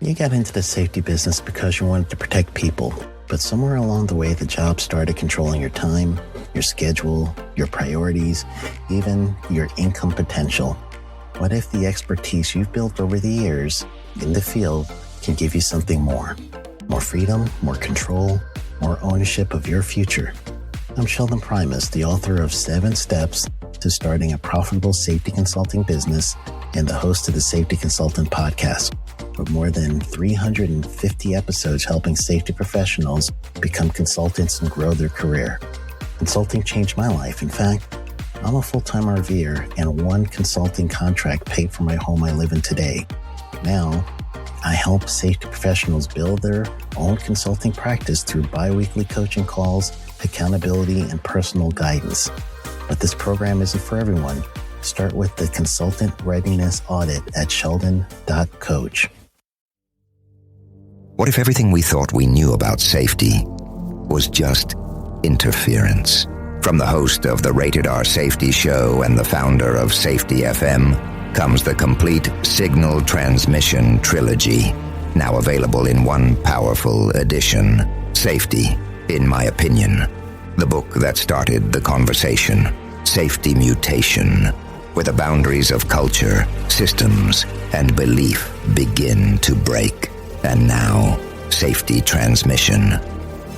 You got into the safety business because you wanted to protect people, but somewhere along the way the job started controlling your time, your schedule, your priorities, even your income potential. What if the expertise you've built over the years in the field can give you something more? More freedom, more control, more ownership of your future. I'm Sheldon Primus, the author of 7 Steps to Starting a Profitable Safety Consulting Business and the host of the Safety Consultant Podcast, with more than 350 episodes helping safety professionals become consultants and grow their career. Consulting changed my life. In fact, I'm a full-time RVer, and one consulting contract paid for my home I live in today. Now, I help safety professionals build their own consulting practice through bi-weekly coaching calls, accountability, and personal guidance. But this program isn't for everyone. Start with the Consultant Readiness Audit at sheldon.coach. What if everything we thought we knew about safety was just interference? From the host of the Rated R Safety Show and the founder of Safety FM comes the complete Signal Transmission Trilogy, now available in one powerful edition. Safety, in my opinion, the book that started the conversation. Safety Mutation, where the boundaries of culture, systems, and belief begin to break. And now, Safety Transmission,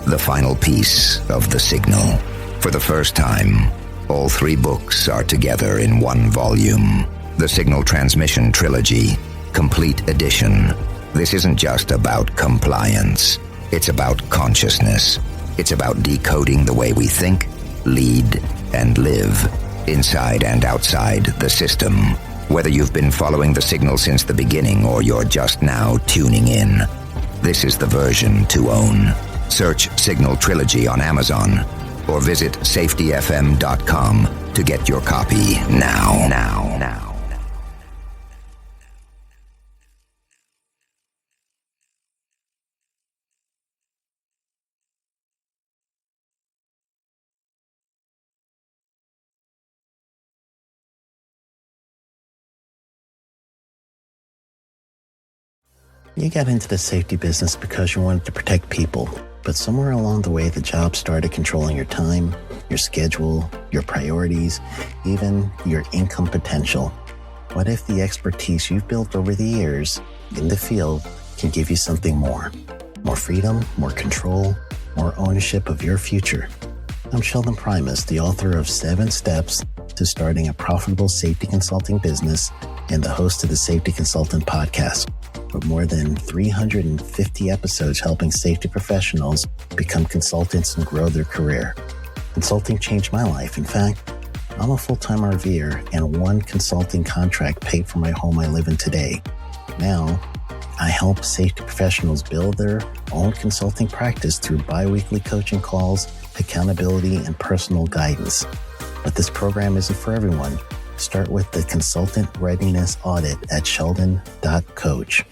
the final piece of the signal. For the first time, all 3 books are together in one volume. The Signal Transmission Trilogy, Complete Edition. This isn't just about compliance. It's about consciousness. It's about decoding the way we think, lead, and live, inside and outside the system. Whether you've been following the signal since the beginning or you're just now tuning in, this is the version to own. Search Signal Trilogy on Amazon or visit safetyfm.com to get your copy now. You got into the safety business because you wanted to protect people, but somewhere along the way the job started controlling your time, your schedule, your priorities, even your income potential. What if the expertise you've built over the years in the field can give you something more? More freedom, more control, more ownership of your future. I'm Sheldon Primus, the author of 7 Steps to Starting a Profitable Safety Consulting Business and the host of the Safety Consultant Podcast, with more than 350 episodes helping safety professionals become consultants and grow their career. Consulting changed my life. In fact, I'm a full-time RVer, and one consulting contract paid for my home I live in today. Now, I help safety professionals build their own consulting practice through bi-weekly coaching calls, accountability, and personal guidance. But this program isn't for everyone. Start with the Consultant Readiness Audit at sheldon.coach.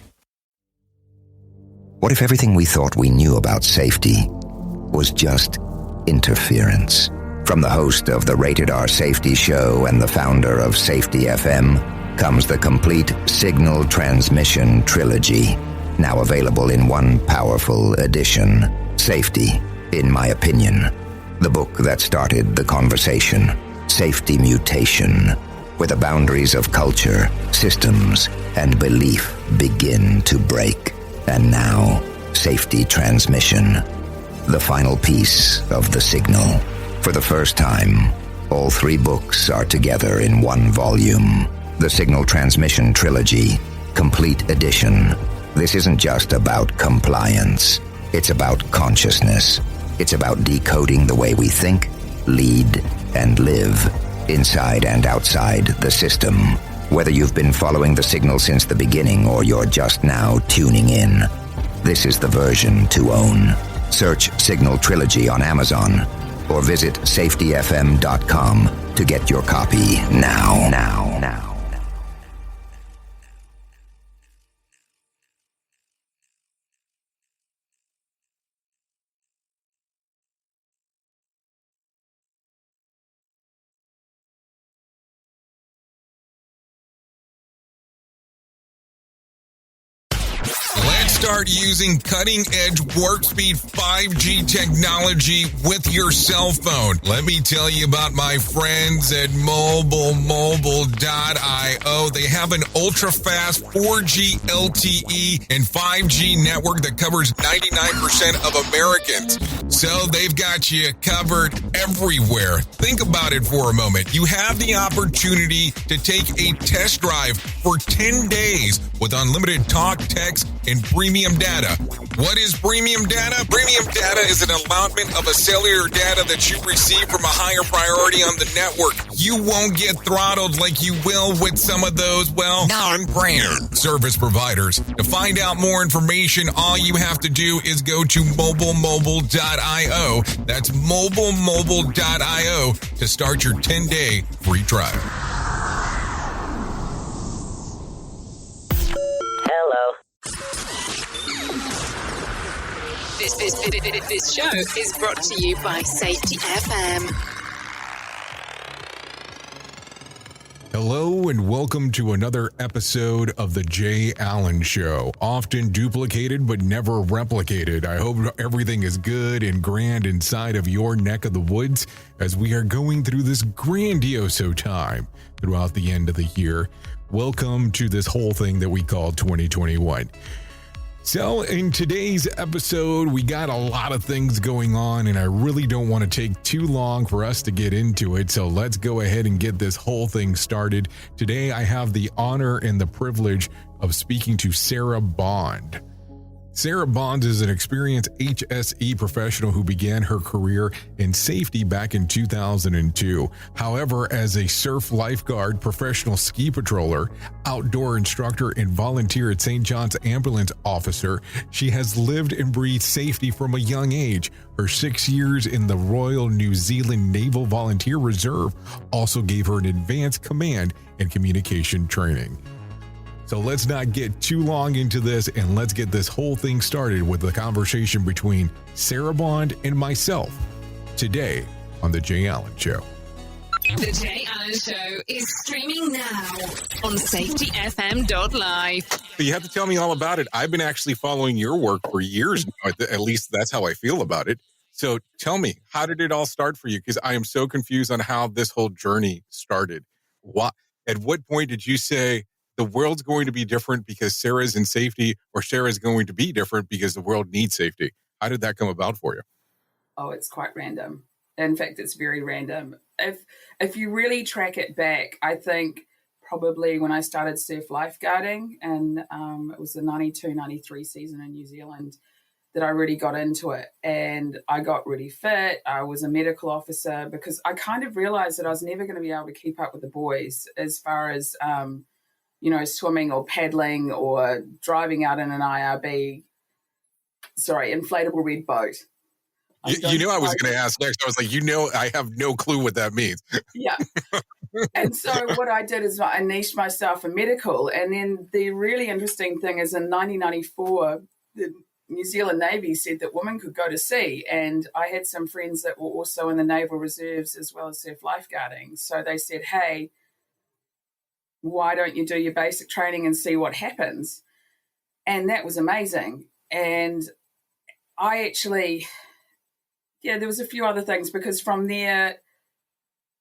What if everything we thought we knew about safety was just interference? From the host of the Rated R Safety Show and the founder of Safety FM comes the complete Signal Transmission Trilogy, now available in one powerful edition. Safety, in my opinion, the book that started the conversation. Safety Mutation, where the boundaries of culture, systems, and belief begin to break. And now, Safety Transmission, the final piece of the signal. For the first time, all 3 books are together in one volume. The Signal Transmission Trilogy, Complete Edition. This isn't just about compliance. It's about consciousness. It's about decoding the way we think, lead, and live, inside and outside the system. Whether you've been following the signal since the beginning or you're just now tuning in, this is the version to own. Search Signal Trilogy on Amazon or visit safetyfm.com to get your copy now. start using cutting-edge warp speed 5G technology with your cell phone. Let me tell you about my friends at mobilemobile.io. They have an ultra-fast 4G LTE and 5G network that covers 99% of Americans. So they've got you covered everywhere. Think about it for a moment. You have the opportunity to take a test drive for 10 days with unlimited talk, text, and premium data. What is premium data? Premium data is an allotment of a cellular data that you receive from a higher priority on the network. You won't get throttled like you will with some of those, non-brand service providers. To find out more information, all you have to do is go to mobilemobile.io. That's mobilemobile.io to start your 10-day free trial. This show is brought to you by Safety FM. Hello and welcome to another episode of The Jay Allen Show. Often duplicated but never replicated. I hope everything is good and grand inside of your neck of the woods as we are going through this grandiose time throughout the end of the year. Welcome to this whole thing that we call 2021. So in today's episode, we got a lot of things going on, and I really don't want to take too long for us to get into it. So let's go ahead and get this whole thing started. Today, I have the honor and the privilege of speaking to Sarah Bond. Sarah Bond is an experienced HSE professional who began her career in safety back in 2002. However, as a surf lifeguard, professional ski patroller, outdoor instructor, and volunteer at St. John's ambulance officer, she has lived and breathed safety from a young age. Her 6 years in the Royal New Zealand Naval Volunteer Reserve also gave her an advanced command and communication training. So let's not get too long into this, and let's get this whole thing started with the conversation between Sarah Bond and myself today on The Jay Allen Show. The Jay Allen Show is streaming now on safetyfm.live. You have to tell me all about it. I've been actually following your work for years now. At least that's how I feel about it. So tell me, how did it all start for you? Because I am so confused on how this whole journey started. At what point did you say, the world's going to be different because Sarah's in safety, or Sarah's going to be different because the world needs safety? How did that come about for you? Oh, it's quite random. In fact, it's very random. If you really track it back, I think probably when I started surf lifeguarding, and it was the 92-93 season in New Zealand, that I really got into it. And I got really fit. I was a medical officer because I kind of realized that I was never going to be able to keep up with the boys as far as swimming or paddling or driving out in an inflatable red boat. You knew I was going to ask next. I was like, I have no clue what that means. Yeah. And so what I did is I niched myself in medical. And then the really interesting thing is in 1994, the New Zealand Navy said that women could go to sea. And I had some friends that were also in the Naval Reserves as well as surf lifeguarding. So they said, hey, why don't you do your basic training and see what happens? And that was amazing. And I actually, there was a few other things, because from there,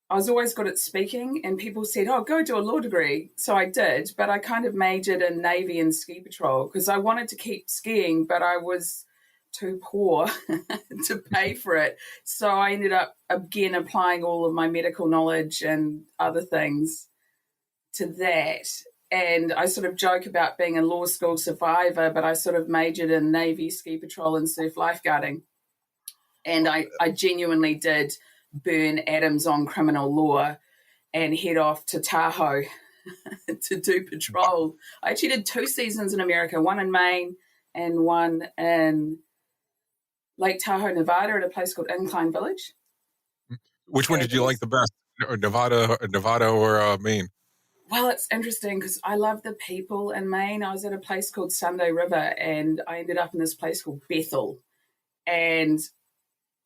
I was always good at speaking, and people said, oh, go do a law degree. So I did, but I kind of majored in Navy and ski patrol because I wanted to keep skiing, but I was too poor to pay for it. So I ended up, again, applying all of my medical knowledge and other things to that. And I sort of joke about being a law school survivor, but I sort of majored in Navy, ski patrol, and surf lifeguarding. And I genuinely did burn atoms on criminal law and head off to Tahoe to do patrol. I actually did 2 seasons in America, one in Maine and one in Lake Tahoe, Nevada, at a place called Incline Village. Which one did you like the best? Nevada or Maine? Well, it's interesting because I love the people in Maine. I was at a place called Sunday River, and I ended up in this place called Bethel. And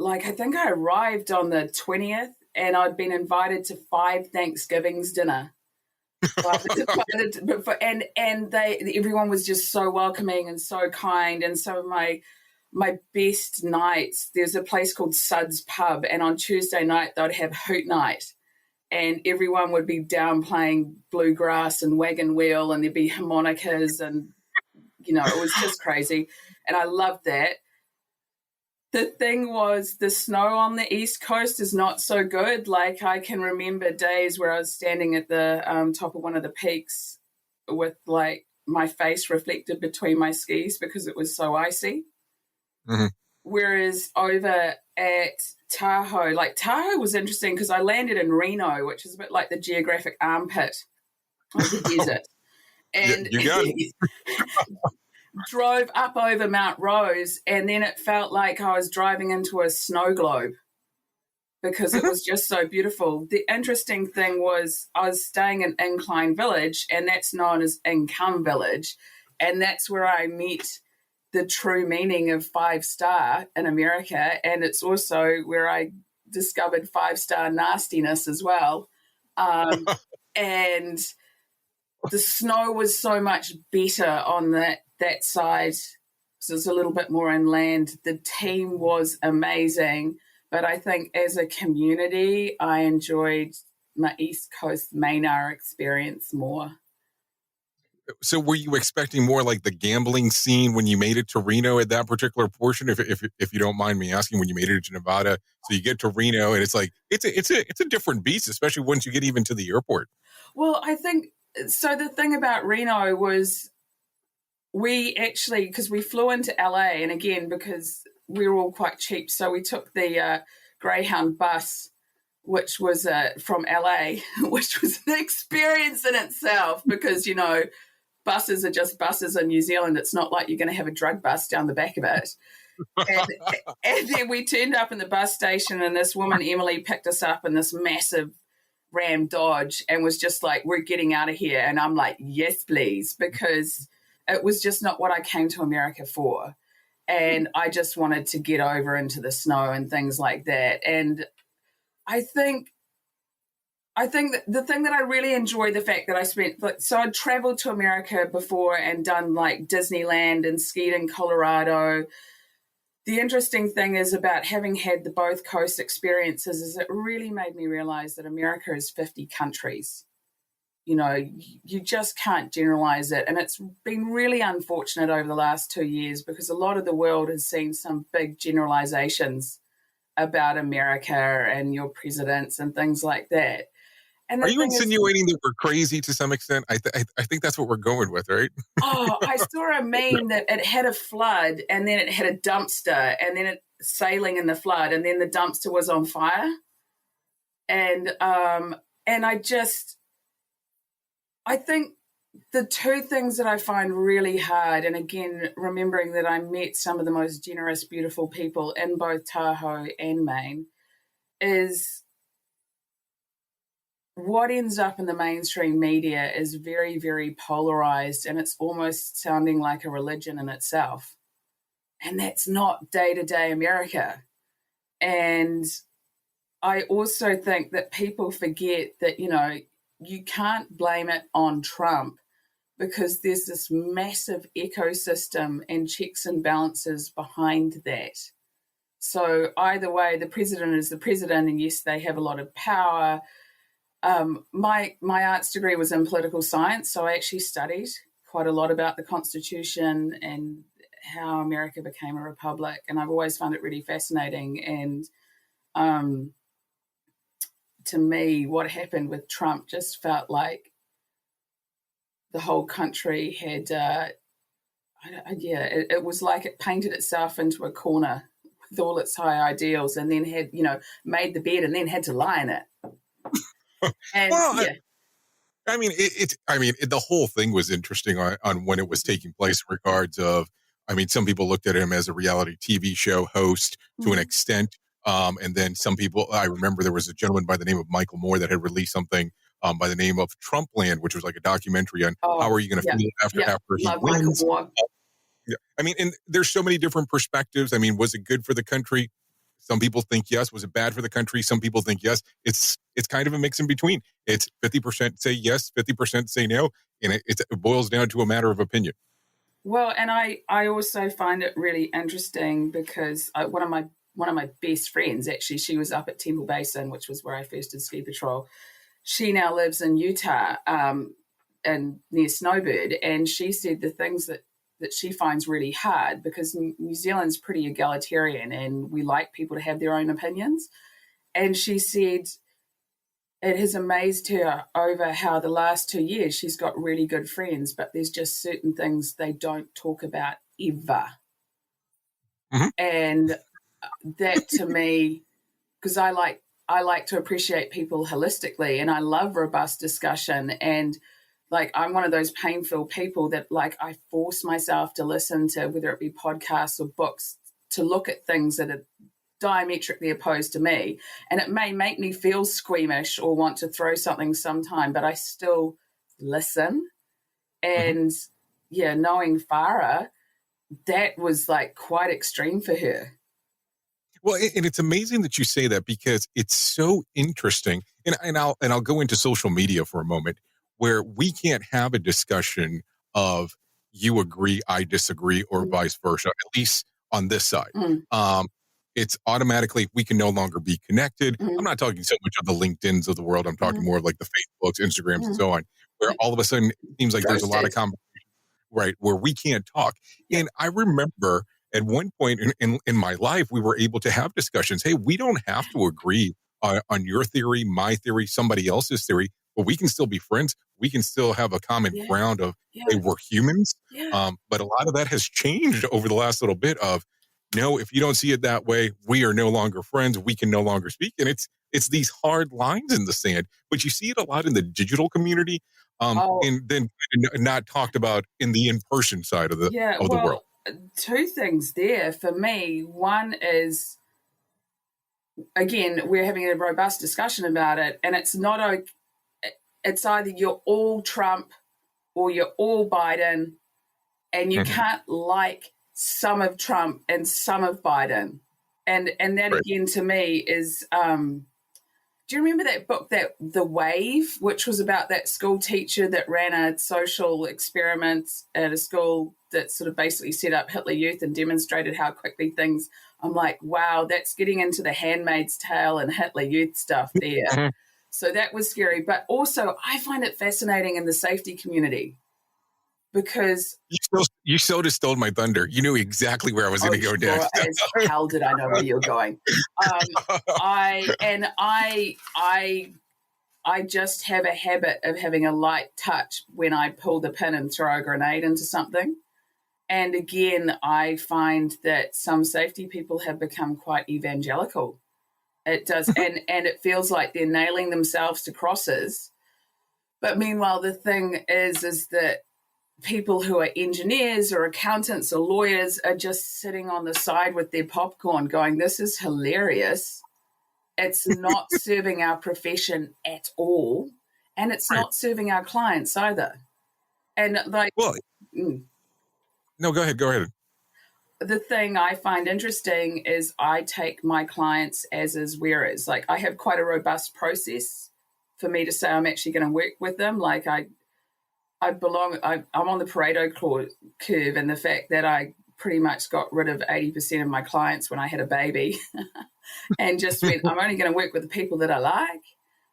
I think I arrived on the 20th, and I'd been invited to 5 Thanksgivings dinner. Well, and everyone was just so welcoming and so kind. And so my best nights, there's a place called Suds Pub, and on Tuesday night they'd have Hoot Night, and everyone would be down playing bluegrass and wagon wheel, and there'd be harmonicas, and it was just crazy, and I loved that. The thing was, the snow on the East Coast is not so good. Like, I can remember days where I was standing at the top of one of the peaks with, like, my face reflected between my skis because it was so icy. Mm-hmm. Whereas over at Tahoe, like, Tahoe was interesting because I landed in Reno, which is a bit like the geographic armpit of the desert. And you got it. Drove up over Mount Rose, and then it felt like I was driving into a snow globe because it was just so beautiful. The interesting thing was I was staying in Incline Village, and that's known as Income Village, and that's where I met the true meaning of 5-star in America, and it's also where I discovered 5-star nastiness as well. And the snow was so much better on that side, so it's a little bit more inland. The team was amazing, but I think as a community, I enjoyed my East Coast Maynard experience more. So were you expecting more like the gambling scene when you made it to Reno at that particular portion? If you don't mind me asking, when you made it to Nevada, so you get to Reno and it's like it's a different beast, especially once you get even to the airport. Well, I think so. The thing about Reno was we actually, because we flew into LA, and again because we were all quite cheap, so we took the Greyhound bus, which was from LA, which was an experience in itself because buses are just buses in New Zealand. It's not like you're going to have a drug bust down the back of it. And then we turned up in the bus station, and this woman, Emily, picked us up in this massive Ram Dodge and was just like, we're getting out of here. And I'm like, yes, please, because it was just not what I came to America for. And I just wanted to get over into the snow and things like that. And I think that the thing that I really enjoy, the fact that I spent, so I'd traveled to America before and done like Disneyland and skied in Colorado. The interesting thing is about having had the both coast experiences is it really made me realize that America is 50 countries. You just can't generalize it. And it's been really unfortunate over the last 2 years because a lot of the world has seen some big generalizations about America and your presidents and things like that. And are you insinuating that we're crazy to some extent? I think that's what we're going with, right? I saw a meme that it had a flood and then it had a dumpster and then it sailing in the flood and then the dumpster was on fire. And I think the two things that I find really hard, and again, remembering that I met some of the most generous, beautiful people in both Tahoe and Maine, is what ends up in the mainstream media is very, very polarized, and it's almost sounding like a religion in itself. And that's not day-to-day America. And I also think that people forget that, you can't blame it on Trump because there's this massive ecosystem and checks and balances behind that. So either way, the president is the president, and yes, they have a lot of power. My arts degree was in political science, so I actually studied quite a lot about the Constitution and how America became a republic, and I've always found it really fascinating. And to me, what happened with Trump just felt like the whole country had, it was like it painted itself into a corner with all its high ideals, and then had, made the bed and then had to lie in it. And the whole thing was interesting on when it was taking place in regards of, some people looked at him as a reality TV show host to an extent. And then some people, I remember there was a gentleman by the name of Michael Moore that had released something by the name of Trumpland, which was like a documentary on how are you going to feel after he wins. And there's so many different perspectives. Was it good for the country? Some people think yes. Was it bad for the country? Some people think yes. It's kind of a mix in between. It's 50% say yes, 50% say no, and it boils down to a matter of opinion. Well, and I also find it really interesting because one of my best friends, actually, she was up at Temple Basin, which was where I first did ski patrol. She now lives in Utah, and near Snowbird, and she said the things that she finds really hard, because New Zealand's pretty egalitarian and we like people to have their own opinions. And she said it has amazed her over how the last 2 years she's got really good friends, but there's just certain things they don't talk about ever. Mm-hmm. And that to me, because I like to appreciate people holistically, and I love robust discussion, and like I'm one of those painful people that like I force myself to listen to, whether it be podcasts or books, to look at things that are diametrically opposed to me. And it may make me feel squeamish or want to throw something sometime, but I still listen. And yeah, knowing Farah, that was like quite extreme for her. Well, and it's amazing that you say that, because it's so interesting. And I'll go into social media for a moment, where we can't have a discussion of you agree, I disagree, or vice versa, at least on this side. It's automatically, we can no longer be connected. I'm not talking so much of the LinkedIns of the world. I'm talking more of like the Facebooks, Instagrams, and so on, where all of a sudden it seems like there's a lot of conversation, right, where we can't talk. And I remember at one point in my life, we were able to have discussions. Hey, we don't have to agree on your theory, my theory, somebody else's theory, but we can still be friends. We can still have a common ground of, hey, we're humans. But a lot of that has changed over the last little bit of, no, if you don't see it that way, we are no longer friends. We can no longer speak. And it's these hard lines in the sand, but you see it a lot in the digital community, and then not talked about in the in-person side of the world. Two things there for me. One is, again, we're having a robust discussion about it, and it's not okay. It's either you're all Trump or you're all Biden, and you can't like some of Trump and some of Biden. And that again to me is, do you remember that book, that The Wave, which was about that school teacher that ran a social experiment at a school that sort of basically set up Hitler Youth and demonstrated how quickly things, I'm like, wow, that's getting into the Handmaid's Tale and Hitler Youth stuff there. So that was scary. But also I find it fascinating in the safety community, because you so just stole my thunder. You knew exactly where I was going to go next. As hell did I know where you were going. I just have a habit of having a light touch when I pull the pin and throw a grenade into something. And again, I find that some safety people have become quite evangelical. It does, and it feels like they're nailing themselves to crosses. But meanwhile, the thing is that people who are engineers or accountants or lawyers are just sitting on the side with their popcorn going, this is hilarious. It's not serving our profession at all. And it's not serving our clients either. And like... No, go ahead. The thing I find interesting is I take my clients as is, where is. Like, I have quite a robust process for me to say I'm actually going to work with them. Like, I'm on the Pareto curve, and the fact that I pretty much got rid of 80% of my clients when I had a baby and just went, I'm only going to work with the people that I like,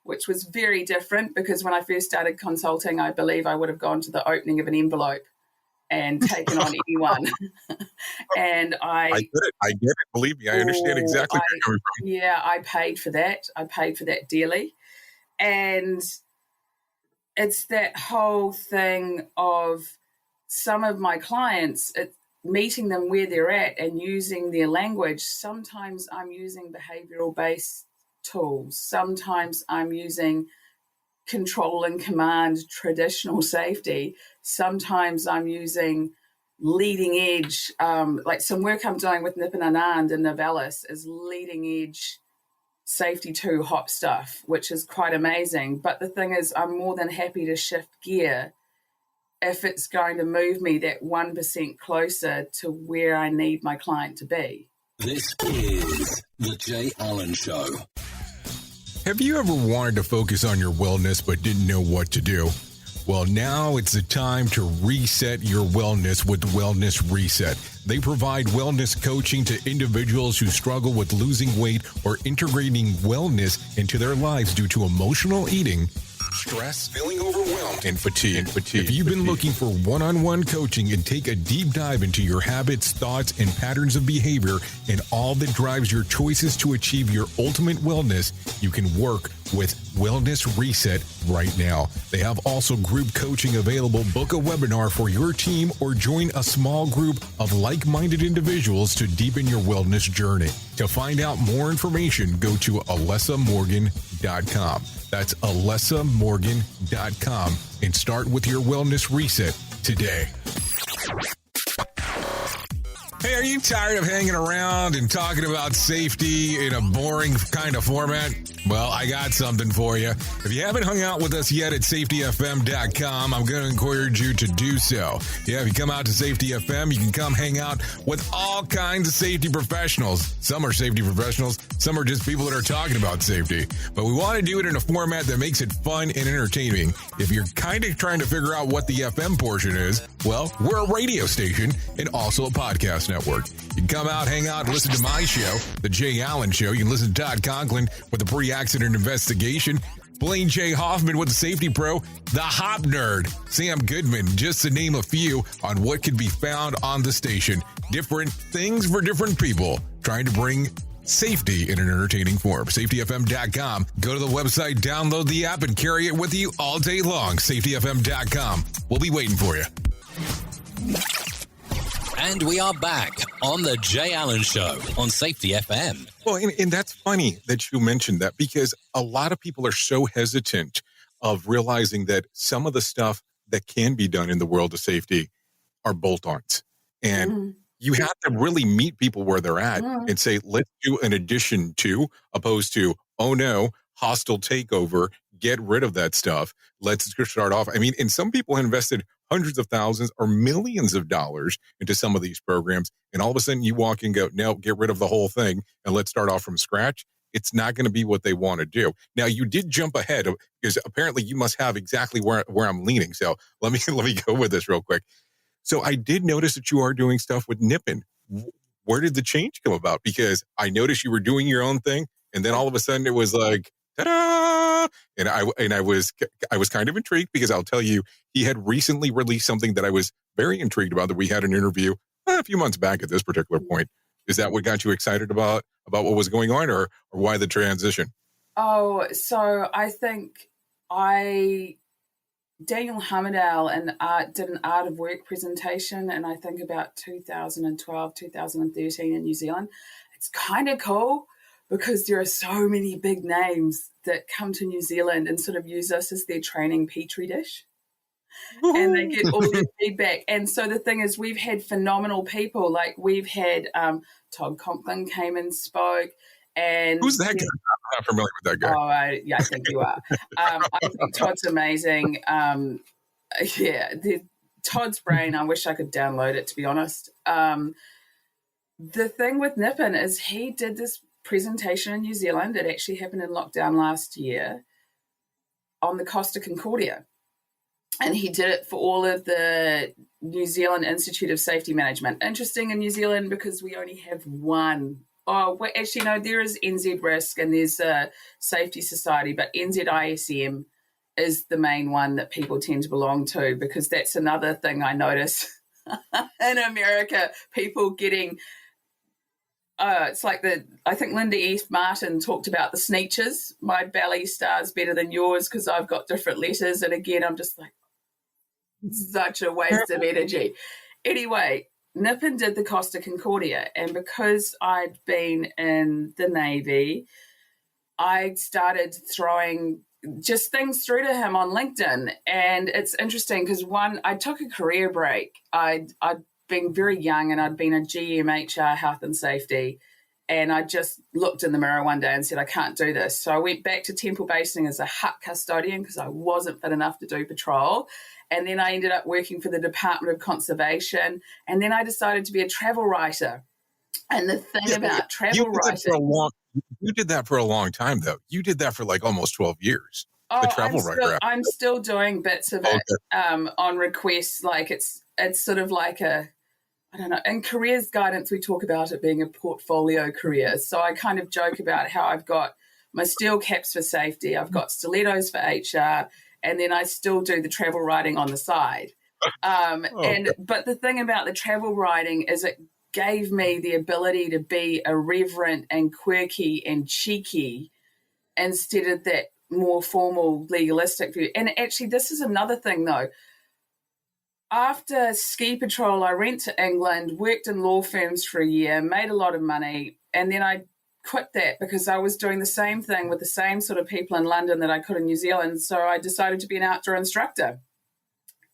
which was very different, because when I first started consulting, I believe I would have gone to the opening of an envelope and taken on anyone. And I get it. Believe me, I understand exactly where you're coming from. Yeah, I paid for that. I paid for that dearly. And it's that whole thing of some of my clients, meeting them where they're at and using their language. Sometimes I'm using behavioral-based tools. Sometimes I'm using control and command, traditional safety. Sometimes I'm using leading edge, like some work I'm doing with Nipun Anand and Novelis is leading edge safety 2 hop stuff, which is quite amazing. But the thing is, I'm more than happy to shift gear if it's going to move me that 1% closer to where I need my client to be. This is The Jay Allen Show. Have you ever wanted to focus on your wellness but didn't know what to do? Well, now it's the time to reset your wellness with Wellness Reset. They provide wellness coaching to individuals who struggle with losing weight or integrating wellness into their lives due to emotional eating, stress, feeling overwhelmed, and fatigue. If you've been looking for one-on-one coaching and take a deep dive into your habits, thoughts, and patterns of behavior and all that drives your choices to achieve your ultimate wellness, you can work with Wellness Reset right now. They have also group coaching available. Book a webinar for your team or join a small group of like-minded individuals to deepen your wellness journey. To find out more information, go to AlessaMorgan.com. That's AlessaMorgan.com and start with your Wellness Reset today. Hey, are you tired of hanging around and talking about safety in a boring kind of format? Well, I got something for you. If you haven't hung out with us yet at safetyfm.com, I'm going to encourage you to do so. Yeah, if you come out to Safety FM, you can come hang out with all kinds of safety professionals. Some are safety professionals, some are just people that are talking about safety. But we want to do it in a format that makes it fun and entertaining. If you're kind of trying to figure out what the FM portion is, well, we're a radio station and also a podcast network. You can come out, hang out, listen to my show, The Jay Allen Show. You can listen to Todd Conklin with the pre-accident investigation, Blaine J. Hoffman with the Safety Pro, the Hop Nerd, Sam Goodman, just to name a few on what can be found on the station. Different things for different people, trying to bring safety in an entertaining form. SafetyFM.com. Go to the website, download the app, and carry it with you all day long. SafetyFM.com. We'll be waiting for you. And we are back on The Jay Allen Show on Safety FM. Well, and that's funny that you mentioned that, because a lot of people are so hesitant of realizing that some of the stuff that can be done in the world of safety are bolt-ons. And you have to really meet people where they're at and say, let's do an addition to, opposed to, oh no, hostile takeover, get rid of that stuff. Let's start off. I mean, and some people invested hundreds of thousands or millions of dollars into some of these programs. And all of a sudden you walk in and go, no, get rid of the whole thing and let's start off from scratch. It's not going to be what they want to do. Now, you did jump ahead because apparently you must have exactly where I'm leaning. So let me go with this real quick. So I did notice that you are doing stuff with Nippon. Where did the change come about? Because I noticed you were doing your own thing, and then all of a sudden it was like, ta-da! And I was kind of intrigued, because I'll tell you, he had recently released something that I was very intrigued about, that we had an interview a few months back at this particular point. Is that what got you excited about what was going on, or why the transition? Oh, so I think Daniel Hammerdale did an Art of Work presentation, and I think about 2012, 2013 in New Zealand. It's kind of cool because there are so many big names that come to New Zealand and sort of use us as their training petri dish. And they get all their feedback. And so the thing is, we've had phenomenal people. Like we've had Todd Conklin came and spoke. And who's that guy? I'm not familiar with that guy. Oh, I think you are. I think Todd's amazing. Todd's brain, I wish I could download it, to be honest. The thing with Nippon is he did this presentation in New Zealand. It actually happened in lockdown last year on the Costa Concordia. And he did it for all of the New Zealand Institute of Safety Management. Interesting in New Zealand because we only have one. Oh, well, actually, no, there is NZ Risk and there's a Safety Society, but NZISM is the main one that people tend to belong to, because that's another thing I notice in America, people getting, it's like I think Linda F. Martin talked about the sneetches. My belly star's better than yours because I've got different letters. And again, I'm just like, such a waste of energy. Anyway, Nippon did the Costa Concordia, and because I'd been in the Navy, I started throwing just things through to him on LinkedIn. And it's interesting because I took a career break. I'd been very young and I'd been a GM HR health and safety, and I just looked in the mirror one day and said, I can't do this. So I went back to Temple Basing as a hut custodian because I wasn't fit enough to do patrol. And then I ended up working for the Department of Conservation. And then I decided to be a travel writer. And the thing about travel you did that for a writing... You did that for a long time, though. You did that for like almost 12 years. The travel writer. I'm still doing bits of it on request. Like it's sort of like I don't know. In careers guidance, we talk about it being a portfolio career. So I kind of joke about how I've got my steel caps for safety, I've got stilettos for HR, and then I still do the travel writing on the side. But the thing about the travel writing is it gave me the ability to be irreverent and quirky and cheeky instead of that more formal legalistic view. And actually, this is another thing, though. After Ski Patrol, I went to England, worked in law firms for a year, made a lot of money, and then I quit that because I was doing the same thing with the same sort of people in London that I could in New Zealand. So I decided to be an outdoor instructor.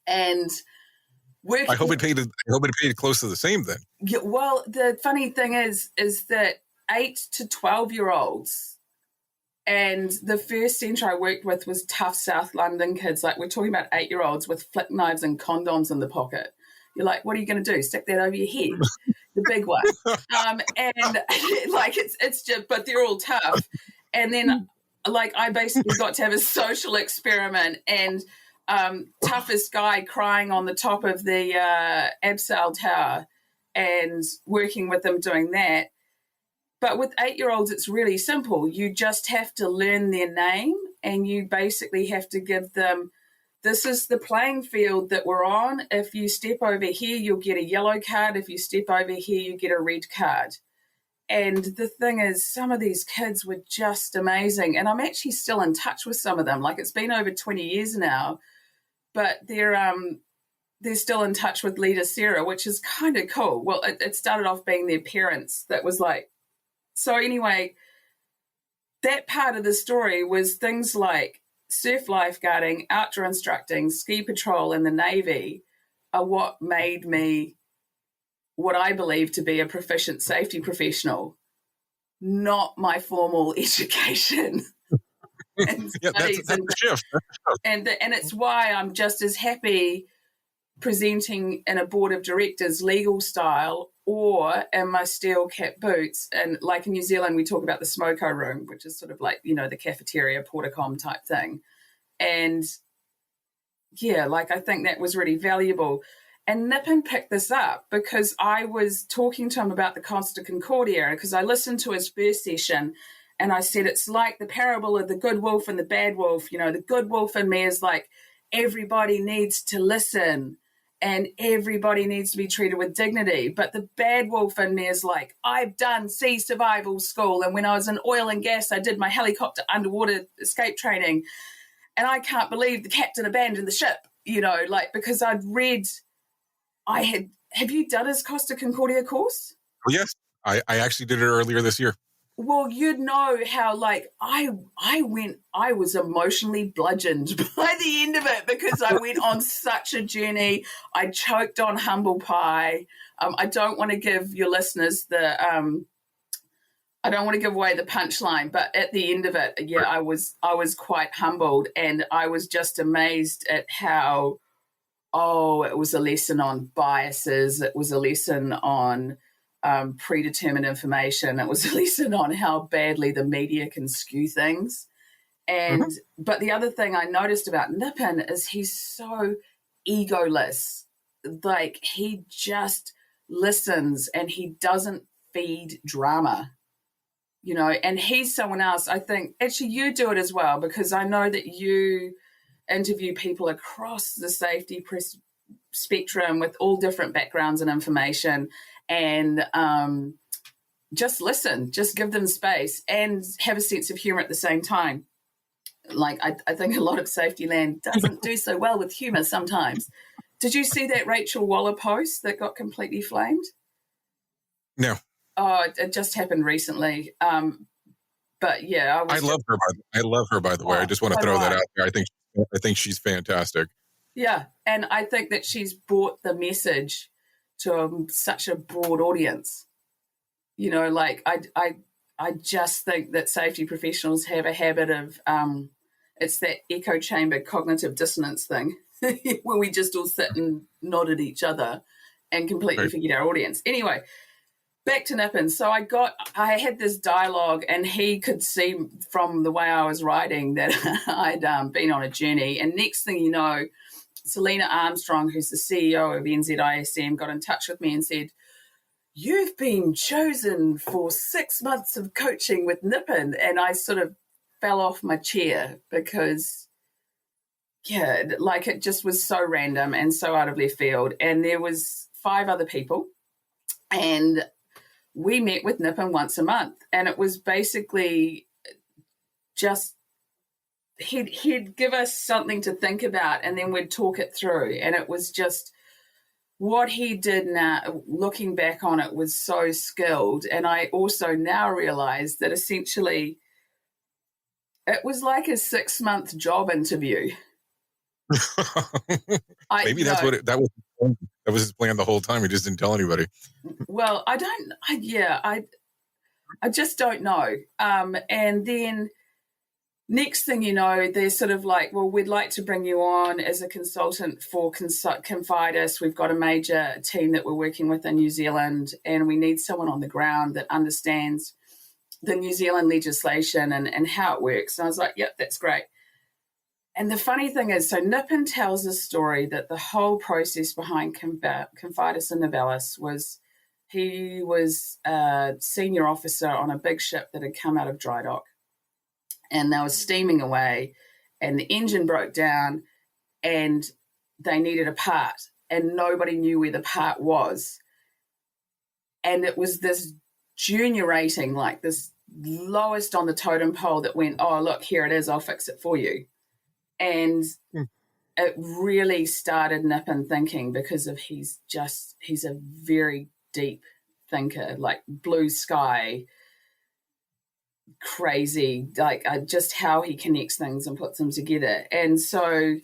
And I hope it paid close to the same then. Yeah, well, the funny thing is that 8 to 12-year-olds, and the first centre I worked with was tough South London kids. Like, we're talking about 8-year-olds with flick knives and condoms in the pocket. You're like, what are you going to do? Stick that over your head? The big one. And like, it's just, but they're all tough. And then, like, I basically got to have a social experiment, and toughest guy crying on the top of the Abseil Tower and working with them doing that. But with 8-year-olds, it's really simple. You just have to learn their name, and you basically have to give them, this is the playing field that we're on. If you step over here, you'll get a yellow card. If you step over here, you get a red card. And the thing is, some of these kids were just amazing. And I'm actually still in touch with some of them. Like, it's been over 20 years now, but they're still in touch with leader Sarah, which is kind of cool. Well, it started off being their parents that was like, so anyway, that part of the story was things like surf lifeguarding, outdoor instructing, ski patrol, and the Navy are what made me what I believe to be a proficient safety professional, not my formal education. And that's a shift. And it's why I'm just as happy presenting in a board of directors legal style or in my steel cap boots. And like in New Zealand, we talk about the smoko room, which is sort of like, you know, the cafeteria, portacom type thing. And yeah, like I think that was really valuable. And Nippon picked this up because I was talking to him about the Costa Concordia because I listened to his first session and I said, it's like the parable of the good wolf and the bad wolf. You know, the good wolf in me is like, everybody needs to listen and everybody needs to be treated with dignity. But the bad wolf in me is like, I've done sea survival school. And when I was in oil and gas, I did my helicopter underwater escape training. And I can't believe the captain abandoned the ship, you know, like, because I'd read, have you done his Costa Concordia course? Oh, yes. I actually did it earlier this year. Well, you'd know how, like, I was emotionally bludgeoned by the end of it because I went on such a journey. I choked on humble pie. I don't want to give your listeners I don't want to give away the punchline, but at the end of it, yeah, I was quite humbled, and I was just amazed at how, it was a lesson on biases. It was a lesson on predetermined information. It was a lesson on how badly the media can skew things. And but the other thing I noticed about Nippon is he's so egoless. Like, he just listens and he doesn't feed drama, you know. And he's someone else, I think, actually you do it as well, because I know that you interview people across the safety spectrum with all different backgrounds and information. And just listen, just give them space and have a sense of humor at the same time. Like, I think a lot of safety land doesn't do so well with humor sometimes. Did you see that Rachel Waller post that got completely flamed? No. Oh, it just happened recently. But yeah, I love her, by the way. I just want to throw that out there. I think she's fantastic. Yeah, and I think that she's brought the message to such a broad audience. You know, like I just think that safety professionals have a habit of it's that echo chamber cognitive dissonance thing where we just all sit and nod at each other and completely forget our audience. Anyway, back to Nippon. So I had this dialogue, and he could see from the way I was writing that I'd been on a journey. And next thing you know, Selena Armstrong, who's the CEO of NZISM, got in touch with me and said, "You've been chosen for 6 months of coaching with Nippon." And I sort of fell off my chair because, it just was so random and so out of left field. And there was 5 other people, and we met with Nippon once a month. And it was basically just, he'd give us something to think about, and then we'd talk it through. And it was just, what he did now, looking back on it, was so skilled. And I also now realize that essentially it was like a 6-month job interview. Maybe that's what that was his plan the whole time. He just didn't tell anybody. Well, I just don't know. And then next thing you know, they're sort of like, "Well, we'd like to bring you on as a consultant for Confidus. We've got a major team that we're working with in New Zealand, and we need someone on the ground that understands the New Zealand legislation and how it works." And I was like, "Yep, that's great." And the funny thing is, so Nippon tells a story that the whole process behind Confidus and Novelis was, he was a senior officer on a big ship that had come out of dry dock, and they were steaming away, and the engine broke down, and they needed a part, and nobody knew where the part was. And it was this junior rating, like this lowest on the totem pole, that went, "Oh, look, here it is, I'll fix it for you." And it really started Nippon thinking, because of he's a very deep thinker, like blue sky, crazy, like just how he connects things and puts them together. And so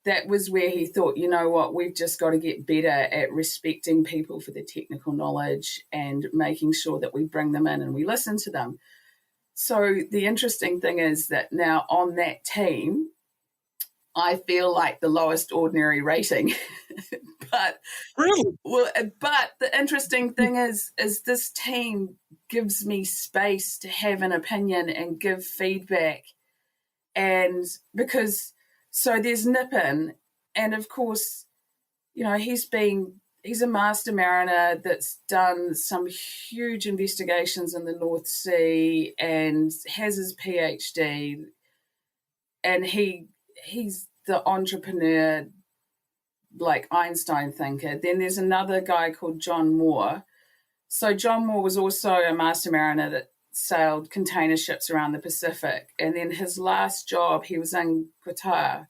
that was where he thought, you know what, we've just got to get better at respecting people for their technical knowledge and making sure that we bring them in and we listen to them. So the interesting thing is that now on that team, I feel like the lowest ordinary rating. But Really? But the interesting thing is this team gives me space to have an opinion and give feedback. And because, so there's Nippon, and of course, you know, he's a master mariner that's done some huge investigations in the North Sea and has his PhD, and he's the entrepreneur, like Einstein thinker. Then there's another guy called John Moore. So John Moore was also a master mariner that sailed container ships around the Pacific. And then his last job, he was in Qatar,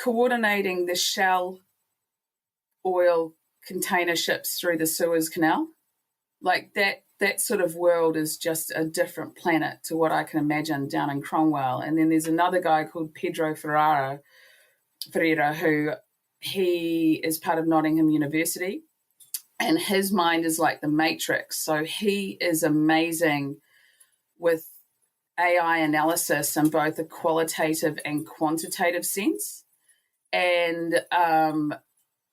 coordinating the Shell oil container ships through the Suez Canal. Like that sort of world is just a different planet to what I can imagine down in Cromwell. And then there's another guy called Pedro Ferreira, who he is part of Nottingham University, and his mind is like the Matrix. So he is amazing with AI analysis in both a qualitative and quantitative sense. And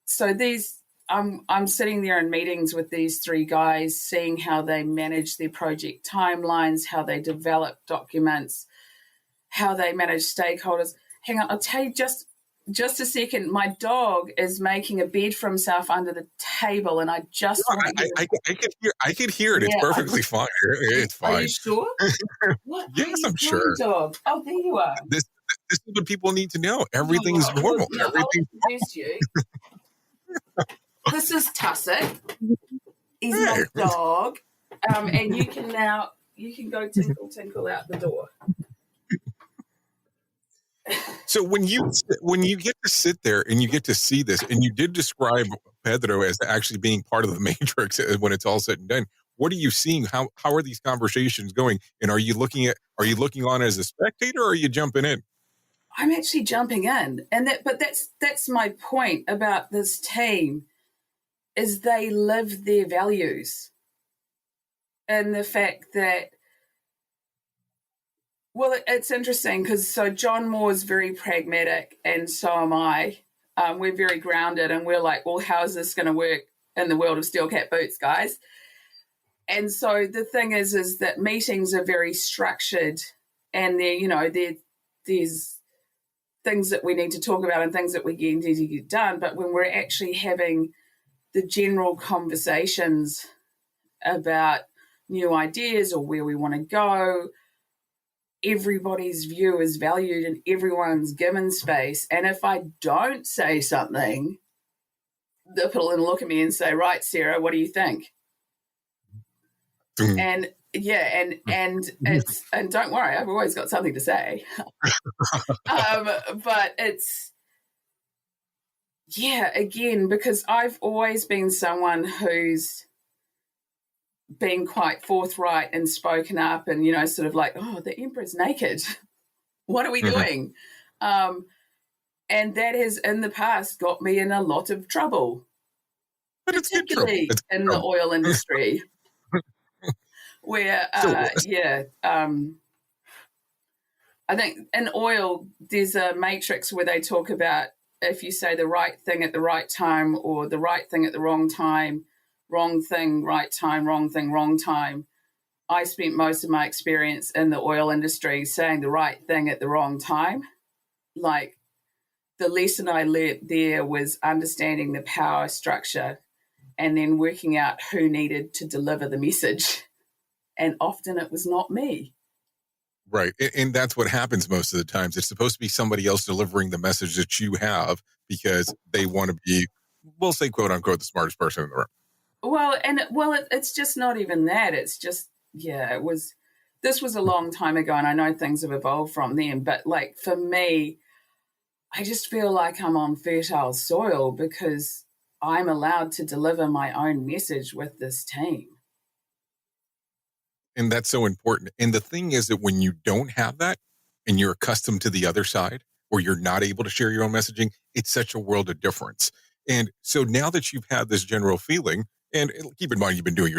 so I'm sitting there in meetings with these 3 guys, seeing how they manage their project timelines, how they develop documents, how they manage stakeholders. Hang on, I'll tell you just a second. My dog is making a bed for himself under the table, and I just I could hear it. It's perfectly fine. It's fine. Are you sure? What? Yes, I'm sure. Dog? Oh, there you are. This is what people need to know. Everything's normal. Yeah, I'll introduce you. This is Tusset. He's my dog. And you can go tinkle out the door. So when you get to sit there and you get to see this, and you did describe Pedro as actually being part of the Matrix when it's all said and done, what are you seeing? How are these conversations going? And are you looking on as a spectator, or are you jumping in? I'm actually jumping in, and that's my point about this team, is they live their values, and the fact that, well, it's interesting because so John Moore is very pragmatic, and so am I. We're very grounded, and we're like, well, how is this going to work in the world of steel cap boots, guys? And so the thing is that meetings are very structured, and there's things that we need to talk about and things that we need to get done. But when we're actually having the general conversations about new ideas or where we want to go, everybody's view is valued and everyone's given space. And if I don't say something, they'll look at me and say, right, Sarah, what do you think? And it's, and don't worry, I've always got something to say. But it's, again, because I've always been someone who's been quite forthright and spoken up and, sort of like, oh, the emperor's naked. What are we doing? And that has in the past got me in a lot of trouble, particularly in the oil industry. Where, I think in oil, there's a matrix where they talk about if you say the right thing at the right time or the right thing at the wrong time, wrong thing, right time, wrong thing, wrong time. I spent most of my experience in the oil industry saying the right thing at the wrong time. Like, the lesson I learned there was understanding the power structure and then working out who needed to deliver the message. And often it was not me. Right. And that's what happens most of the times. It's supposed to be somebody else delivering the message that you have because they want to be, we'll say, quote unquote, the smartest person in the room. It's just not even that. It's just, this was a long time ago and I know things have evolved from then. But like for me, I just feel like I'm on fertile soil because I'm allowed to deliver my own message with this team. And that's so important. And the thing is that when you don't have that and you're accustomed to the other side or you're not able to share your own messaging, it's such a world of difference. And so now that you've had this general feeling, and keep in mind, you've been doing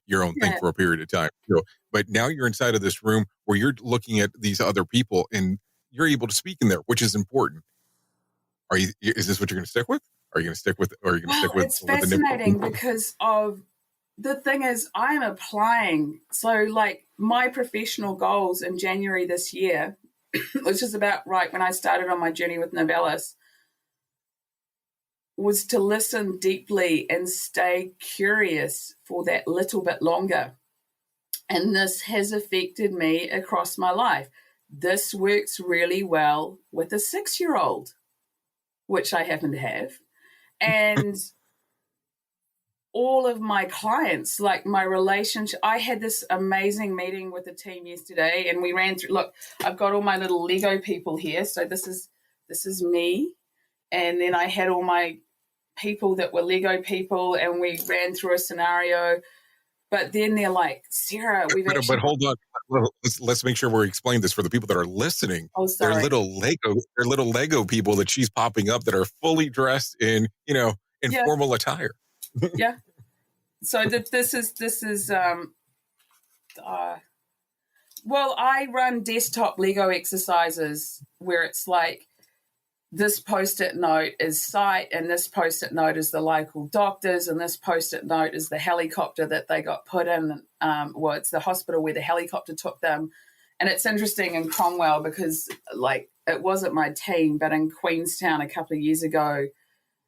your own thing for a period of time. But now you're inside of this room where you're looking at these other people and you're able to speak in there, which is important. Is this what you're going to stick with? Are you going to stick with, it's fascinating because of, the thing is, I'm applying. So, like, my professional goals in January this year, which is about right when I started on my journey with Novelis, was to listen deeply and stay curious for that little bit longer. And this has affected me across my life. This works really well with a 6-year-old, which I happen to have. And all of my clients, like my relationship, I had this amazing meeting with the team yesterday and we ran through, look, I've got all my little Lego people here. So this is me. And then I had all my people that were Lego people and we ran through a scenario. But then they're like, Sarah, But hold on. Let's make sure we're explaining this for the people that are listening. Oh, sorry. They're little Lego people that she's popping up that are fully dressed in formal attire. Yeah. So this is I run desktop Lego exercises where it's like this Post-it note is site and this Post-it note is the local doctors and this Post-it note is the helicopter that they got put in. It's the hospital where the helicopter took them. And it's interesting in Cromwell because like it wasn't my team, but in Queenstown a couple of years ago,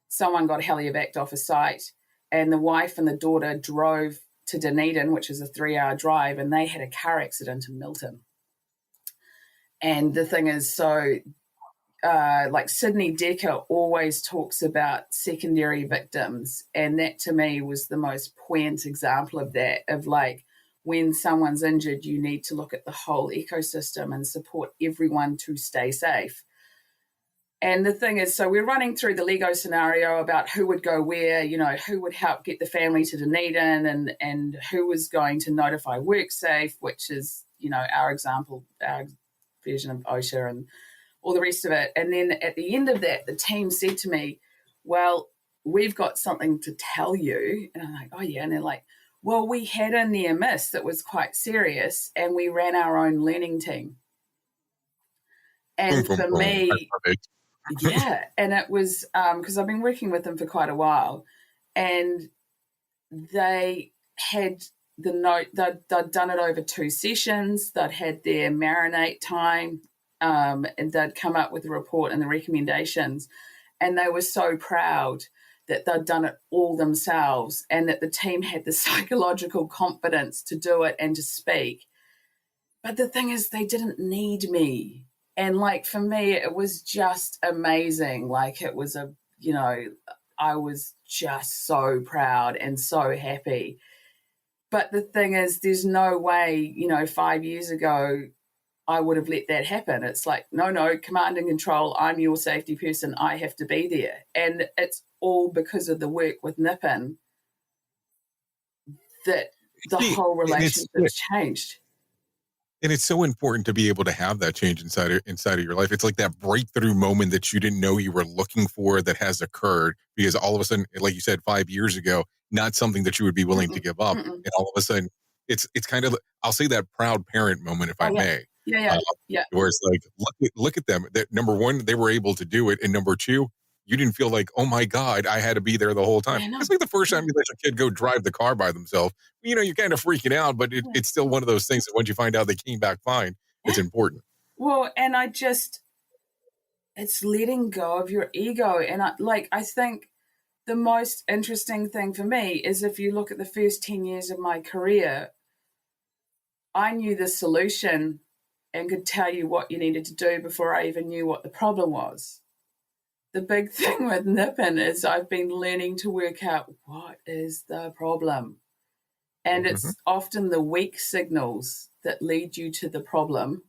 someone got heli-evac'd off a site. And the wife and the daughter drove to Dunedin, which is a 3-hour drive, and they had a car accident in Milton. And the thing is, like Sydney Decker always talks about secondary victims, and that to me was the most poignant example of that, of like when someone's injured, you need to look at the whole ecosystem and support everyone to stay safe. And the thing is, so we're running through the Lego scenario about who would go where, who would help get the family to Dunedin and who was going to notify WorkSafe, which is, our example, our version of OSHA and all the rest of it. And then at the end of that, the team said to me, well, we've got something to tell you. And I'm like, oh, yeah. And they're like, well, we had a near miss that was quite serious and we ran our own learning team. And for me... Yeah, and it was because I've been working with them for quite a while, and they had the note, they'd done it over 2 sessions. They'd had their marinate time, and they'd come up with a report and the recommendations. And they were so proud that they'd done it all themselves and that the team had the psychological confidence to do it and to speak. But the thing is, they didn't need me. And, like, for me, it was just amazing. Like, it was I was just so proud and so happy. But the thing is, there's no way, 5 years ago, I would have let that happen. It's like, no, command and control, I'm your safety person, I have to be there. And it's all because of the work with Nippon that the whole relationship's changed. And it's so important to be able to have that change inside of your life. It's like that breakthrough moment that you didn't know you were looking for that has occurred, because all of a sudden, like you said, 5 years ago, not something that you would be willing to give up. And all of a sudden, it's kind of, I'll say, that proud parent moment, if I may. Yeah. Where it's like, look at them. That, number one, they were able to do it. And number two, you didn't feel like, oh my God, I had to be there the whole time. It's like the first time you let your kid go drive the car by themselves. You're kind of freaking out, but it's still one of those things that once you find out they came back fine, it's important. Well, and it's letting go of your ego. And I think the most interesting thing for me is, if you look at the first 10 years of my career, I knew the solution and could tell you what you needed to do before I even knew what the problem was. The big thing with Nippon is I've been learning to work out what is the problem. And it's often the weak signals that lead you to the problem,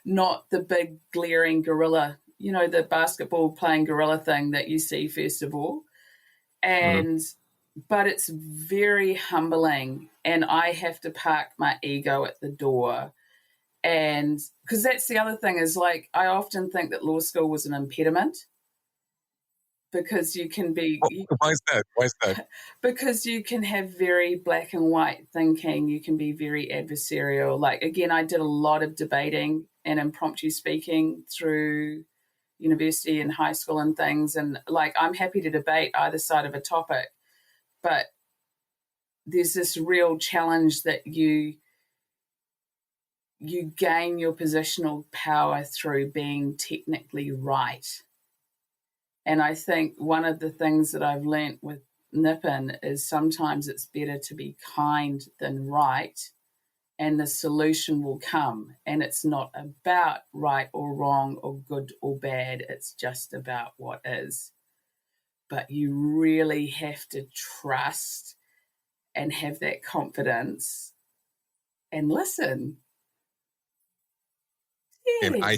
not the big glaring gorilla, the basketball playing gorilla thing that you see first of all. And but it's very humbling, and I have to park my ego at the door. And because that's the other thing is, like, I often think that law school was an impediment, because you can be... Why is that? Because you can have very black and white thinking. You can be very adversarial. Like, again, I did a lot of debating and impromptu speaking through university and high school and things. And, like, I'm happy to debate either side of a topic, but there's this real challenge that you gain your positional power through being technically right. And I think one of the things that I've learnt with Nippon is sometimes it's better to be kind than right, and the solution will come. And it's not about right or wrong or good or bad. It's just about what is. But you really have to trust and have that confidence and listen. Yeah. And I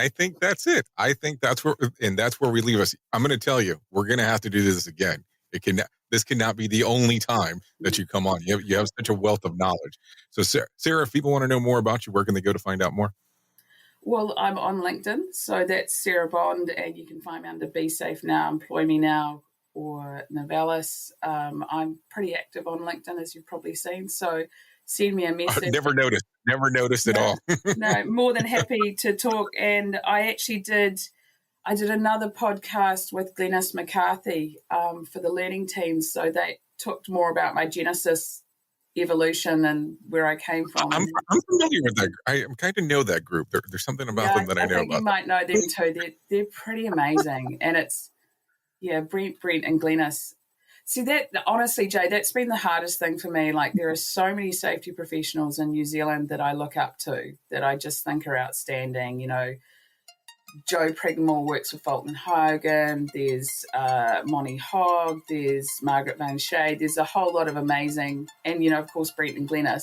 think that's it. I think that's where we leave us. I'm going to tell you, we're going to have to do this again. This cannot be the only time that you come on. You have such a wealth of knowledge. So Sarah, if people want to know more about you, where can they go to find out more? Well, I'm on LinkedIn, so that's Sarah Bond, and you can find me under Be Safe Now, Employ Me Now, or Novelis. I'm pretty active on LinkedIn, as you've probably seen, so send me a message. Never noticed at all. No, more than happy to talk. And I actually did another podcast with Glenys McCarthy for the learning team, so they talked more about my genesis, evolution, and where I came from. I'm familiar with that. I kind of know that group. There's something about them that I know think about. You might know them too. They're pretty amazing. And it's, Brent and Glenys. See, that, honestly, Jay, that's been the hardest thing for me. Like, there are so many safety professionals in New Zealand that I look up to, that I just think are outstanding. Joe Prigmore works for Fulton Hogan. There's Moni Hogg. There's Margaret Van Shade. There's a whole lot of amazing, and, of course, Brent and Glenys.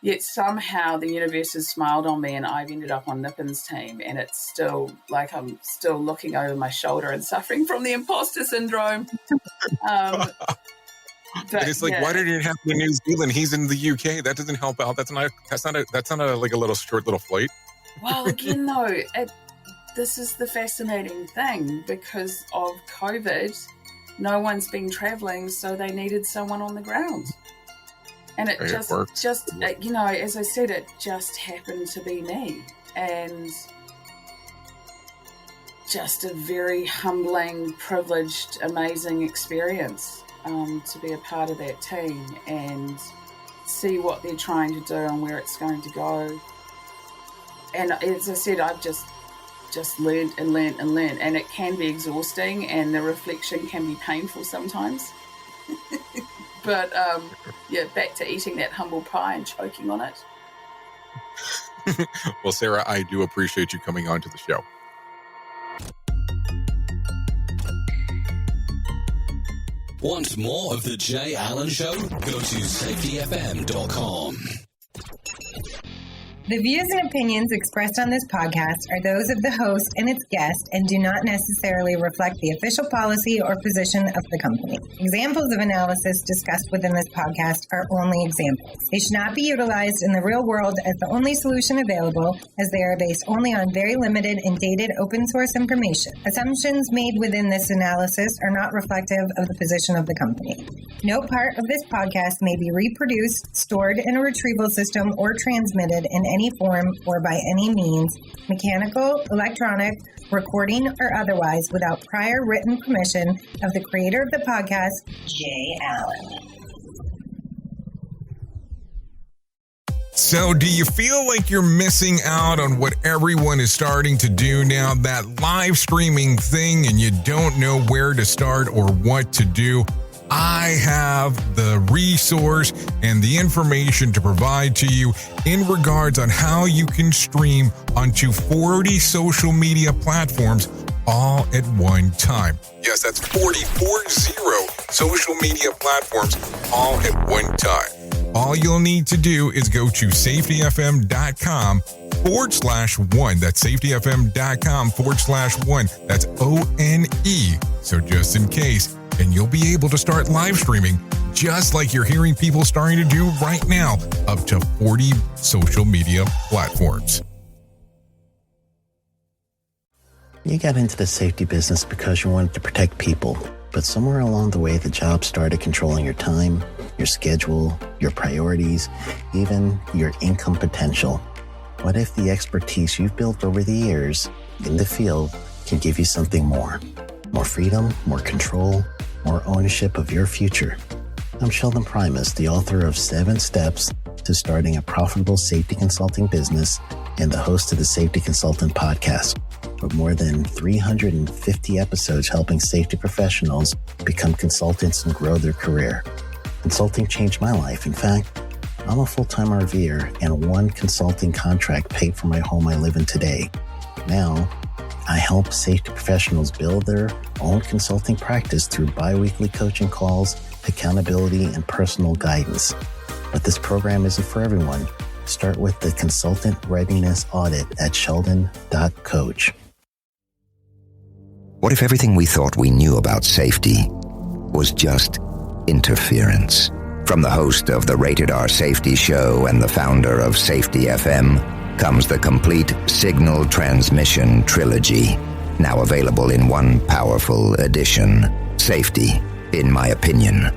Yet somehow the universe has smiled on me and I've ended up on Nippon's team, and it's still like I'm still looking over my shoulder and suffering from the imposter syndrome. But it's like, why did it happen in New Zealand? He's in the UK. That doesn't help out. That's not like a little short little flight. Well, again, though, this is the fascinating thing. Because of COVID, no one's been traveling, so they needed someone on the ground. And it just as I said, it just happened to be me. And just a very humbling, privileged, amazing experience. to be a part of that team and see what they're trying to do and where it's going to go. And as I said, I've just learned and learned and learned, and it can be exhausting, and the reflection can be painful sometimes. But back to eating that humble pie and choking on it. Well, Sarah, I do appreciate you coming on to the show. Want more of The Jay Allen Show? Go to safetyfm.com. The views and opinions expressed on this podcast are those of the host and its guest and do not necessarily reflect the official policy or position of the company. Examples of analysis discussed within this podcast are only examples. They should not be utilized in the real world as the only solution available, as they are based only on very limited and dated open source information. Assumptions made within this analysis are not reflective of the position of the company. No part of this podcast may be reproduced, stored in a retrieval system, or transmitted in any form or by any means, mechanical, electronic, recording, or otherwise, without prior written permission of the creator of the podcast, Jay Allen. So, do you feel like you're missing out on what everyone is starting to do now, that live streaming thing, and you don't know where to start or what to do? I have the resource and the information to provide to you in regards on how you can stream onto 40 social media platforms all at one time. Yes, that's 40 social media platforms all at one time. All you'll need to do is go to safetyfm.com/1. That's safetyfm.com/1. That's ONE. So just in case. And you'll be able to start live streaming just like you're hearing people starting to do right now, up to 40 social media platforms. You got into the safety business because you wanted to protect people, but somewhere along the way, the job started controlling your time, your schedule, your priorities, even your income potential. What if the expertise you've built over the years in the field can give you something more? More freedom, more control, more ownership of your future. I'm Sheldon Primus, the author of 7 Steps to Starting a Profitable Safety Consulting Business and the host of the Safety Consultant Podcast, with more than 350 episodes helping safety professionals become consultants and grow their career. Consulting changed my life. In fact, I'm a full-time RVer, and one consulting contract paid for my home I live in today. Now, I help safety professionals build their own consulting practice through bi-weekly coaching calls, accountability, and personal guidance. But this program isn't for everyone. Start with the Consultant Readiness Audit at sheldon.coach. What if everything we thought we knew about safety was just interference? From the host of the Rated R Safety Show and the founder of Safety FM, comes the complete Signal Transmission Trilogy, now available in one powerful edition. Safety, in my opinion,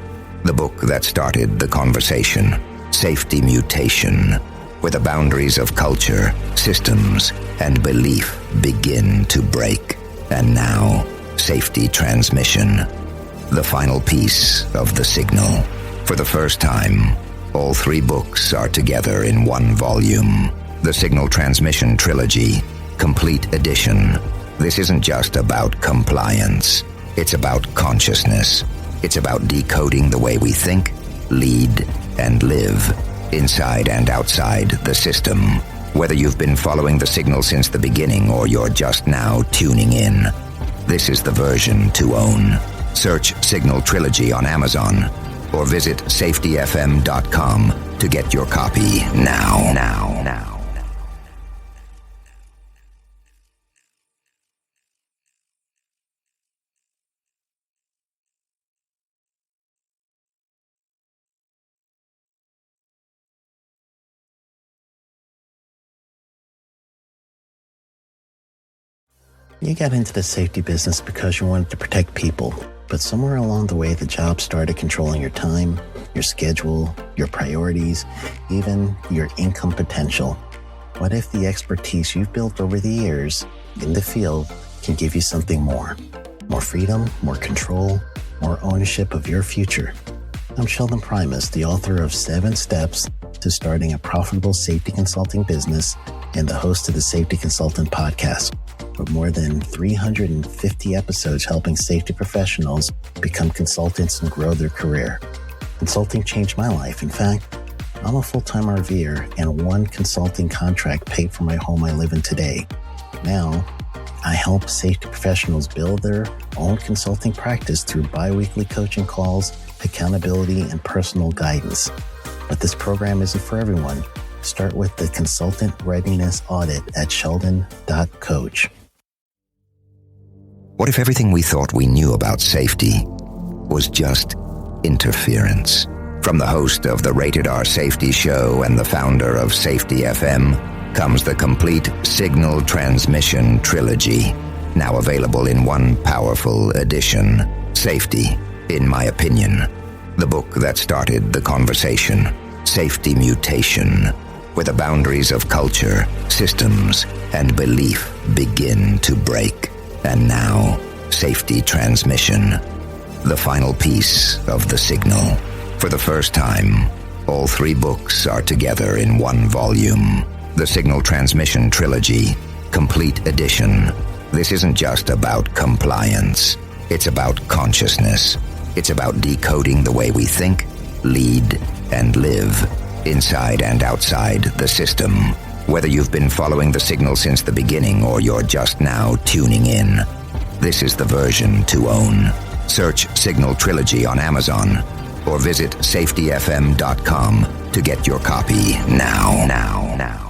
the book that started the conversation. Safety Mutation, where the boundaries of culture, systems, and belief begin to break. And now, Safety Transmission, the final piece of the signal. For the first time, all 3 books are together in one volume. The Signal Transmission Trilogy, Complete Edition. This isn't just about compliance. It's about consciousness. It's about decoding the way we think, lead, and live, inside and outside the system. Whether you've been following the signal since the beginning or you're just now tuning in, this is the version to own. Search Signal Trilogy on Amazon or visit safetyfm.com to get your copy now. You got into the safety business because you wanted to protect people, but somewhere along the way, the job started controlling your time, your schedule, your priorities, even your income potential. What if the expertise you've built over the years in the field can give you something more? More freedom, more control, more ownership of your future. I'm Sheldon Primus, the author of 7 Steps to Starting a Profitable Safety Consulting Business and the host of the Safety Consultant Podcast, with more than 350 episodes helping safety professionals become consultants and grow their career. Consulting changed my life. In fact, I'm a full-time RVer, and one consulting contract paid for my home I live in today. Now, I help safety professionals build their own consulting practice through bi-weekly coaching calls, accountability, and personal guidance. But this program isn't for everyone. Start with the Consultant Readiness Audit at sheldon.coach. What if everything we thought we knew about safety was just interference? From the host of the Rated R Safety Show and the founder of Safety FM comes the complete Signal Transmission Trilogy, now available in one powerful edition. Safety, in my opinion, the book that started the conversation. Safety Mutation, where the boundaries of culture, systems, and belief begin to break. And now, Safety Transmission, the final piece of the signal. For the first time, all 3 books are together in one volume. The Signal Transmission Trilogy, Complete Edition. This isn't just about compliance. It's about consciousness. It's about decoding the way we think, lead, and live, inside and outside the system. Whether you've been following the signal since the beginning or you're just now tuning in, this is the version to own. Search Signal Trilogy on Amazon or visit safetyfm.com to get your copy now.